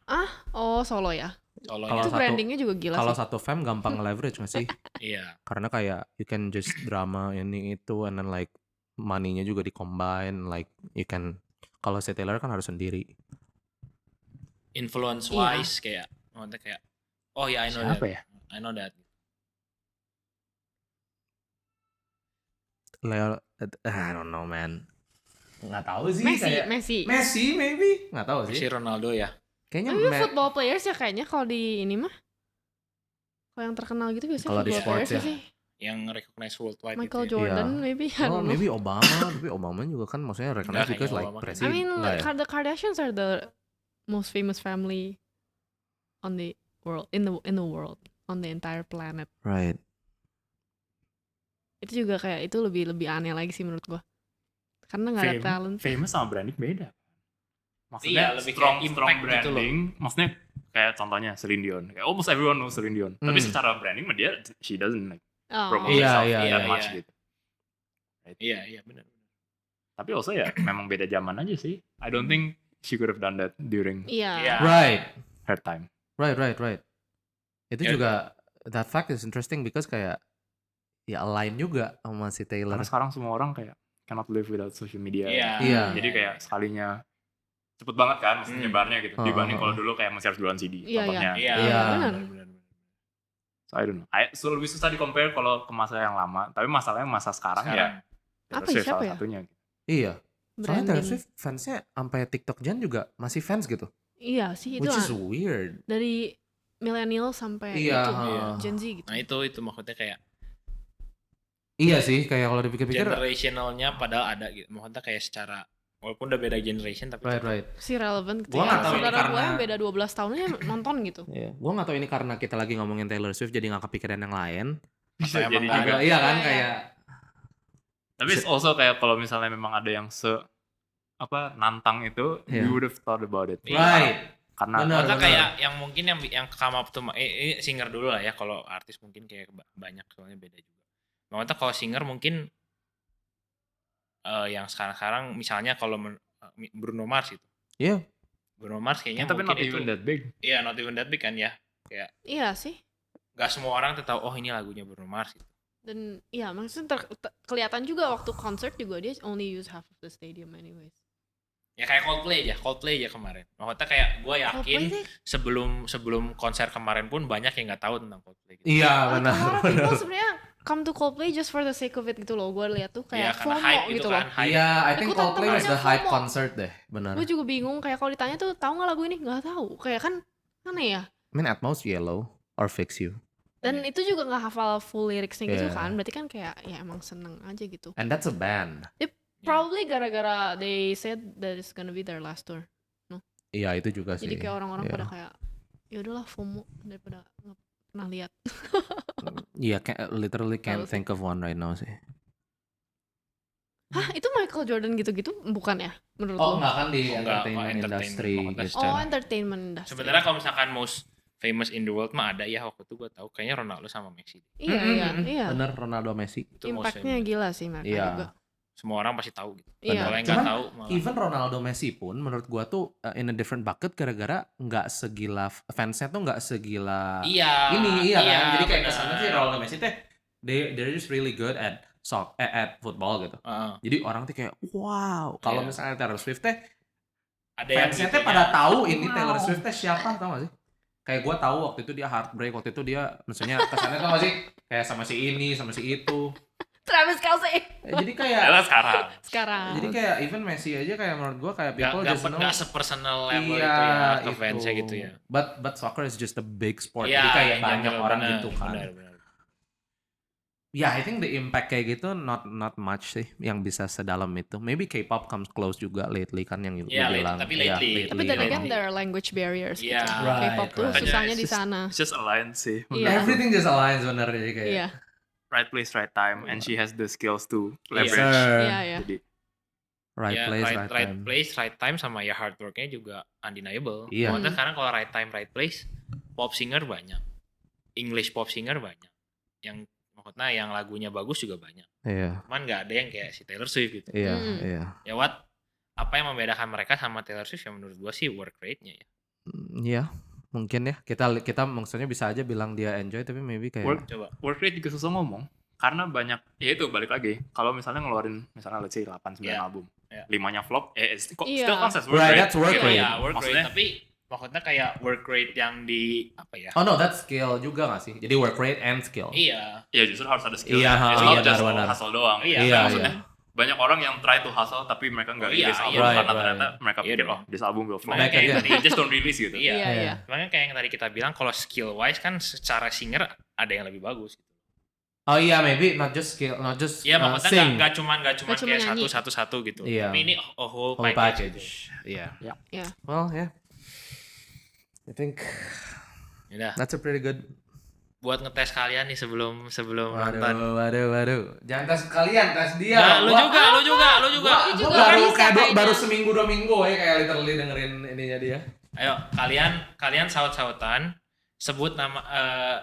Oh, solo ya. solonya. Kalau Itu satu- brandingnya juga gila Kalau sih. satu fam gampang nge-leverage gak sih? Iya. Karena kayak you can just drama ini itu and then like money-nya juga di-combine like you can kalau si Taylor kan harus sendiri. Influence Iya. wise kayak maksudnya kayak oh ya I know Siapa that. ya? I know that. Leo, I don't know man. Nggak tahu sih Messi, kayak Messi. maybe. Nggak tahu Si sih. Ronaldo ya. Kayaknya Tapi football players ya kayaknya kalau di ini mah. Kalau yang terkenal gitu biasanya Kalau di football sports players ya. sih. yang recognize worldwide Michael gitu ya. Jordan maybe I Oh, don't know. maybe Obama, tapi Obama juga kan maksudnya recognize Enggak, because kayaknya like Obama. I presiden. mean, Enggak ya? the Kardashians are the most famous family on the world, in the world, on the entire planet. Right. Itu juga kayak itu lebih aneh lagi sih menurut gua. Karena nggak ada talent. Famous sama branding beda. Iya, Maksudnya lebih strong kayak impact gitu loh. branding, maksudnya kayak contohnya Celine Dion. Kayak almost everyone knows Celine Dion. Tapi secara branding mah dia she doesn't like Oh. promote Iya, herself iya, that iya. much gitu. Iya benar. Tapi also ya memang beda zaman aja sih. I don't think she could have done that during Iya. Iya. Right. her time. Right. Itu Ya, juga that fact is interesting because kayak ya align juga sama si Taylor. Karena sekarang semua orang kayak cannot live without social media. Iya. Iya. Jadi kayak sekalinya cepet banget kan maksudnya nyebarnya gitu. Oh, Dibanding oh, kalau oh. dulu kayak masih harus jualan CD Iya, contohnya. Iya. Iya. Benar. So I don't know. So lebih susah di compare kalau ke masa yang lama. Tapi masalahnya masa sekarang ya. Taylor Apa ya, Swift siapa salah ya? satunya. Iya. Soalnya Taylor Branding. Swift fansnya sampai TikTok Gen juga masih fans gitu. Iya sih itu Which is weird. dari milenial sampai Iya, itu iya. Gen Z gitu. Nah itu maksudnya kayak Iya sih, kayak kalau dipikir-pikir. generationalnya padahal ada gitu. Maksudnya kayak secara walaupun udah beda generation tapi Right. Si relevant gitu Gua ya. nggak tahu ini Saudara gue karena- yang beda 12 tahun aja nonton gitu. Iya, gua nggak tahu ini karena kita lagi ngomongin Taylor Swift jadi nggak kepikiran yang lain. Bisa Atau emang jadi nggak juga. ada? Iya kan Iya, kayak. Tapi it's also kayak kalau misalnya memang ada yang nantang itu, Iya. we would have thought about it. Iya. Right. Karena Benar. Maksudnya kayak yang mungkin yang come up to ini singer dulu lah ya, kalau artis mungkin kayak banyak soalnya beda juga. Maksudnya kalau singer mungkin yang sekarang misalnya kalau Bruno Mars itu. Iya. Bruno Mars kayaknya tapi not mungkin even itu. that big. Iya, not even that big kan ya. Kayak Iya sih. gak semua orang tuh tahu oh ini lagunya Bruno Mars gitu. Dan iya maksudnya kelihatan juga waktu concert juga dia only use half of the stadium anyways. Ya kayak Coldplay aja kemarin. Maksudnya kayak gue yakin Coldplay sih, sebelum konser kemarin pun banyak yang nggak tahu tentang Coldplay gitu. Iya, a benar. lot of people sebenarnya come to Coldplay just for the sake of it gitu loh. Gue lihat tuh Iya, kayak karena FOMO hype gitu gitu loh. kan, hype. Iya, I think Ikutan Coldplay was the temennya hype FOMO. concert deh, benar. Gue juga bingung kayak kalau ditanya tuh tahu nggak lagu ini, nggak tahu. Kayak kan aneh ya. I mean at most Yellow or Fix You. Dan itu juga nggak hafal full liriknya gitu Iya. kan. Berarti kan kayak ya emang seneng aja gitu. And that's a band. Probably gara-gara they said that it's gonna be their last tour. Iya, itu juga sih. Jadi kayak orang-orang Iya. pada kayak ya udahlah FOMO daripada nggak pernah lihat. Iya, literally can't Tahu sih. think of one right now sih. Hah, itu Michael Jordan gitu-gitu bukan ya menurut lo? Oh, enggak kan di Enggak, entertainment entertainment industry banget. gitu. Oh, entertainment industry. Sebenarnya kalau misalkan most famous in the world mah ada ya, waktu itu gue tahu kayaknya Ronaldo sama Messi. Iya. Bener, Ronaldo Messi. Itu most Impact-nya famous. gila sih mereka Iya. juga. Semua orang pasti tahu gitu. Iya. Kalau yang nggak Cuman tahu malah. Even Ronaldo Messi pun menurut gua tuh in a different bucket gara-gara nggak segila fansnya tuh nggak segila Iya. iya kan. Jadi kayak benar. kesannya sih Ronaldo Messi teh they're just really good at at football gitu. Heeh. Jadi orang tuh kayak wow. Kalau Iya. misalnya Taylor Swift teh Ada yang fansnya teh gitunya. pada tahu ini Taylor Swift teh siapa, tau gak sih? Kayak gue tahu waktu itu dia heartbreak, waktu itu dia maksudnya kesannya tau gak sih? Kayak sama si ini, sama si itu. Travis Kelce Jadi kayak Adalah sekarang. sekarang. jadi kayak even Messi aja kayak menurut gue kayak people just know. Nggak sepersonal level Iya, itu ya ke itu. fansnya gitu ya. But soccer is just a big sport. Iya, Jadi kayak yang banyak benar, orang benar, gitu kan. benar. Ya, I think the impact kayak gitu not much sih yang bisa sedalam itu. Maybe K-pop comes close juga lately kan yang lu Iya, bilang. tapi Iya, lately. Tapi then again Lately. there are language barriers Iya. gitu. Right, K-pop tuh right. susahnya It's di just- sana. It's just alliance sih. Iya. Everything just aligns bener jadi kayak. Iya. Right place, right time, and she has the skills to Yes, leverage. Iya, iya. Jadi Right Ya, place, right right time. place, right time sama ya hard worknya juga undeniable. Iya. Maksudnya sekarang kalau right time, right place, pop singer banyak. English pop singer banyak. Yang maksudnya yang lagunya bagus juga banyak. Iya, Cuman nggak ada yang kayak si Taylor Swift gitu. iya, Mm. iya. Ya apa yang membedakan mereka sama Taylor Swift yang menurut gua sih work rate-nya ya. Iya, mungkin ya. Kita maksudnya bisa aja bilang dia enjoy tapi maybe kayak Coba. work rate juga susah ngomong. Karena banyak, ya itu balik lagi. Kalau misalnya ngeluarin misalnya let's say 8-9 Iya. album. Iya. 5-nya flop, kok Iya. still counts as work Right, rate. that's work Iya, rate. iya, work Maksudnya- rate. Tapi maksudnya kayak work rate yang di apa ya? Oh no, that's skill juga gak sih? Jadi work rate and skill. Iya. Ya justru harus ada skill. Iya, It's not just benar. hustle doang. Iya, Iya, maksudnya banyak orang yang try to hustle tapi mereka nggak Oh, iya, release album iya. karena Right, ternyata right. mereka Iya pikir dong. oh this album will flop. Makanya kayak Iya. tadi. They just don't release gitu. Iya. Iya, iya. Makanya kayak yang tadi kita bilang kalau skill wise kan secara singer ada yang lebih bagus. Oh iya, maybe not just skill, not just Iya, maksudnya sing. nggak cuma Nggak cuma kayak nyanyi. satu gitu. Iya. Tapi ini a whole Whole package. package. Iya. Ya. Well, yeah. I think Yaudah, that's a pretty good. buat ngetes kalian nih sebelum nonton. Waduh. Jangan tes kalian, tes dia. Nah, lu Gua- juga. Lu juga baru bisa kayak kayaknya. baru seminggu 2 minggu ya kayak literally dengerin ininya dia. Ayo, kalian saut-sautan sebut nama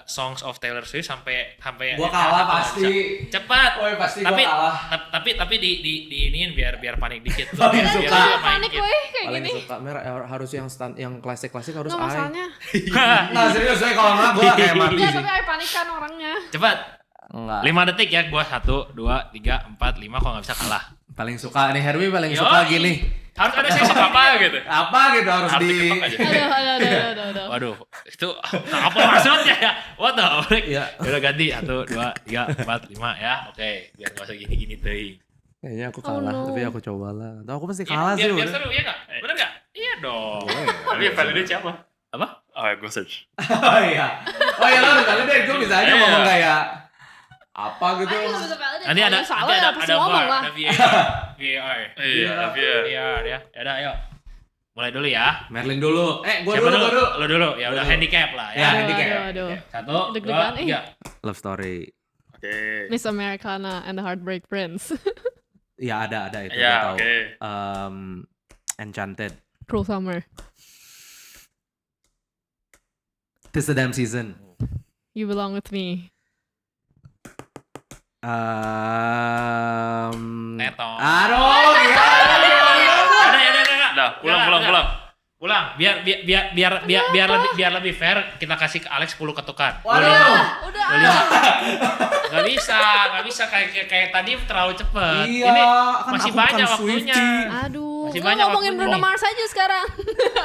songs of Taylor Swift sampai Gua kalah apa pasti. bisa. Cepat. Woi, pasti Tapi gua kalah. tapi di iniin biar panik dikit. Paling Biar suka. dia Panik dikit. weh kayak Paling gini. suka harus yang klasik harus Nggak ai. masalahnya. Nah, serius saya kalau enggak gua kayak mati Iya sih. tapi I panik kan orangnya. Cepat. Enggak. 5 detik ya, gua 1 2 3 4 5 kalau nggak bisa kalah. Paling suka nih Herbie paling Yoi. suka gini. Harus ada sesi Apa gitu? Apa gitu harus Harus di diketok aja. Aduh. Waduh, itu apa maksudnya ya? What the frick? Iya. Udah ganti 1 2 3 4 5 ya. Oke, biar enggak usah gini-gini teuing. Kayaknya aku Oh, kalah, no. tapi aku cobalah. Atau aku pasti Ya, kalah sih biar udah. seru ya enggak? Bener enggak? Iya dong. Tapi validate siapa? Apa? Oh, gue search. Oh iya. Oh iya lo udah deh, gue bisa aja Iya. ngomong kayak apa gitu. Nanti ada salah ya pasti ngomong VAR, lah. ada VAR. Iya, tapi ya. VAR ya. Ya udah ayo. Mulai dulu ya. Merlin dulu. Gua Siapa dulu, gua dulu. Lo dulu. Ya udah Gua dulu. handicap lah Ya, ya. handicap. Aduh. 1 Deg-degan, 2 3. Love story. Oke. Miss Americana and the Heartbreak Prince. Ya ada itu Ya, gua tahu. oke. Enchanted. Cruel Summer. Tis the damn season. You Belong With Me. Netong. Aduh, gimana? Udah. Udah, pulang. Pulang. Biar lebih fair, kita kasih ke Alex 10 ketukan. Waduh. Udah. Gak bisa kayak tadi terlalu cepet. Iya, Ini kan masih aku banyak bukan waktunya. Swiftie. Aduh. Masih Lu banyak ngomongin waktunya. Bruno Mars aja sekarang.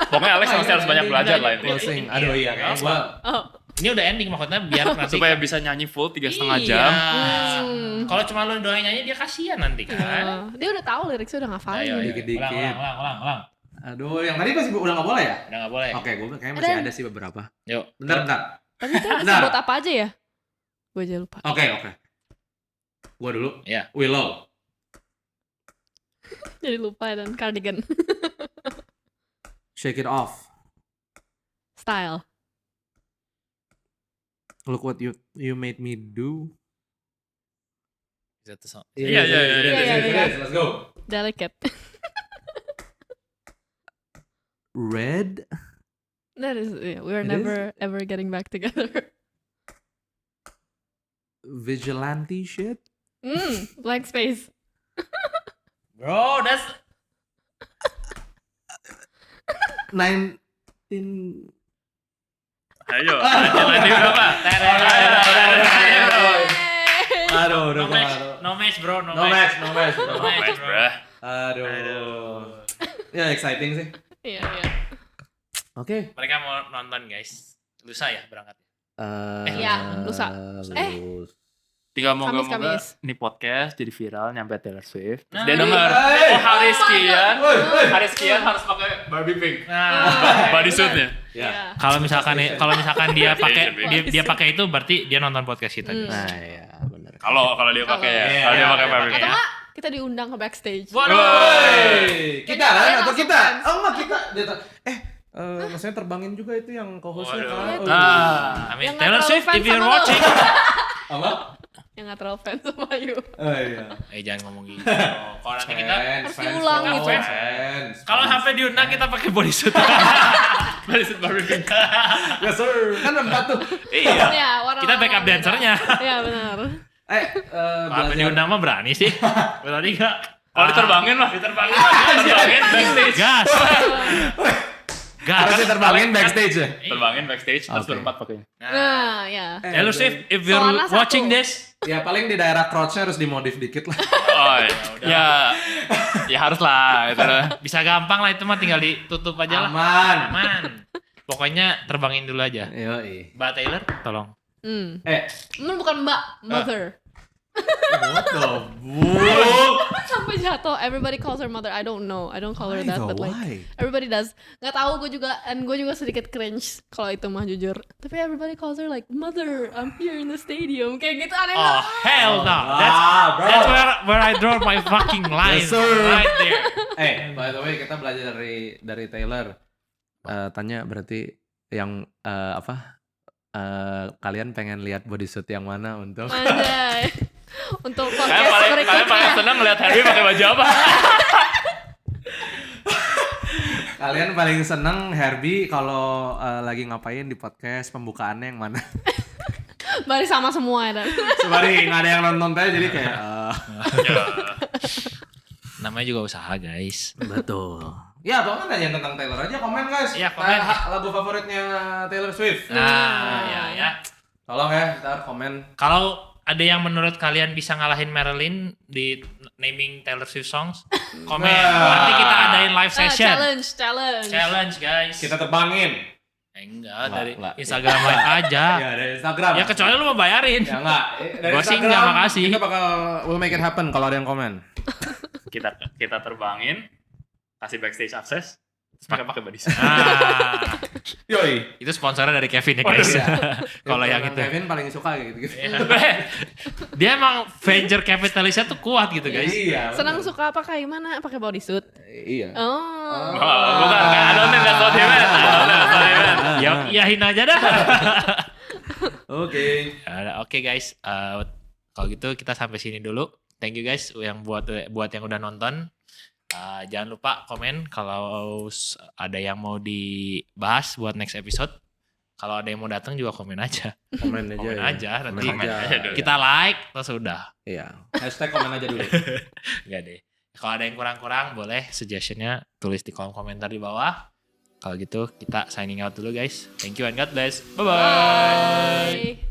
Pokoknya Alex masih harus banyak belajar lah ini. Closing. Aduh iya kayaknya gua Oh. Ini udah ending maksudnya biar nanti Supaya bisa nyanyi full 3,5 Iya. jam. Kalau cuma lu doain nyanyi dia kasihan nanti kan. Iya. Dia udah tahu liriknya udah ngafalin. Ayo, Dikit-dikit. ulang. Aduh, yang tadi masih udah nggak boleh ya? Udah nggak boleh. Oke, gue kayaknya masih Ada. ada sih beberapa. Yuk. Bentar. Tapi itu Nah. sebut apa aja ya? Gue aja lupa. Oke. Gua dulu. Iya. Willow. Jadi lupa dan Cardigan. Shake it off. Style. Look what you made me do. Iya. Let's go. Delicate. Red. That is, yeah, we were It never ever getting back together. Vigilante shit. Blank space. Bro, that's 19. Ayo, lanjut berapa? Aduh, udah no match, bro. No match. No match, bro. Aduh. Ya exciting sih. Iya. Oke. Mereka mau nonton, guys. Lusa ya berangkat. Iya, lusa. Tinggal Kamis. moga-moga nih podcast jadi viral nyampe Taylor Swift. Terus Nah, dia denger, hey. hari sekian harus pakai Barbie pink. Nah, Bodysuitnya. Ya. kalau misalkan dia pakai dia pakai itu berarti dia nonton podcast kita. guys. Nah, ya benar. Kalau dia pakai ya, Iya, kalau dia pakai iya, Barbie Atau pink. enggak kita diundang ke backstage. Kita kan Kayaknya atau langsung kita? fans. Oh enggak kita. Maksudnya terbangin juga itu yang co-hostnya Waduh. kan. I mean, Yang Taylor nggak Swift, terlalu if you're fans sama watching. Apa? Yang gak terlalu fans sama you. Oh iya. Jangan ngomong gitu. Kalau nanti kita Harus diulang gitu. Fans. kalau sampai diundang kita pakai bodysuit. Bodysuit Barbie pink. Yes sir. Kan 4 tuh. Iya. Ya, warna-warna Kita backup beda. dancernya. Iya benar. Sampai diundang mah berani sih. Berarti enggak. Kalau diterbangin lah. Diterbangin. Terbangin backstage. Gas. Gas. Harus diterbangin backstage ya. Terbangin backstage terus Oke. berempat pakai. Nah, ya. Taylor Swift, if you're Soalnya satu. watching this, Ya paling di daerah crotch-nya harus dimodif dikit lah. Oh iya. Ya harus lah itu. bisa gampang lah itu mah tinggal ditutup aja lah. Aman. Aman. Pokoknya terbangin dulu aja. Yoi. Mbak Taylor, tolong. Bukan Mbak, mother. What the fuck? Sampai jatuh. Everybody calls her mother. I don't know. I don't call her that, but like everybody does. Nggak tahu, gue juga sedikit cringe kalau itu mah jujur. Tapi everybody calls her like mother. I'm here in the stadium. Kayak gitu aneh Oh banget. hell no. bro. That's where I draw my fucking line. Yes, sir. Right there. By the way, kita belajar dari Taylor. Tanya berarti yang kalian pengen lihat bodysuit yang mana untuk Anjay. Untuk Kalian podcast paling berikutnya. seneng ngeliat Harry pakai baju apa? kalian paling seneng Herbie kalau lagi ngapain di podcast pembukaannya yang mana? Bari sama semua ya. Sebari nggak ada yang nonton tadi jadi kayak Namanya juga usaha guys. betul. Ya, tolong nanya tentang Taylor aja, komen guys. Iya, komen. Lagu favoritnya Taylor Swift. Nah, ya. Tolong ya, ntar komen. Kalau ada yang menurut kalian bisa ngalahin Marilyn di naming Taylor Swift songs, komen. Nanti kita adain live session. Challenge. Guys. Kita terbangin. Enggak, dari Enggak. Instagram live aja. Ya, dari Instagram. Ya kecuali lu mau bayarin. Ya enggak. Dari Gua sih Instagram, enggak, makasih. Kita bakal we'll make it happen kalau ada yang komen. Kita terbangin, kasih backstage access, terus pakai bodysuit. Ah, Yoi. itu sponsornya dari Kevin ya guys. Kalau yang itu. Kevin paling suka gitu. Dia emang venture capitalisnya tuh kuat gitu guys. Iya. Senang suka apa kayak gimana? Pakai bodysuit. Iya. Oh. Bukan, I don't think that's what he meant. Ya iyahin aja dah. Oke. Oke guys, kalau gitu kita sampai sini dulu. Thank you guys yang buat yang udah nonton. Jangan lupa komen kalau ada yang mau dibahas buat next episode. Kalau ada yang mau datang juga komen aja. Komen aja. Komen ya. aja nanti Komen aja dulu. kita like terus udah. Iya. Hashtag komen aja dulu. Enggak deh. Kalau ada yang kurang-kurang boleh suggestionnya tulis di kolom komentar di bawah. Kalau gitu kita signing out dulu guys. Thank you and God bless. Bye bye. Bye.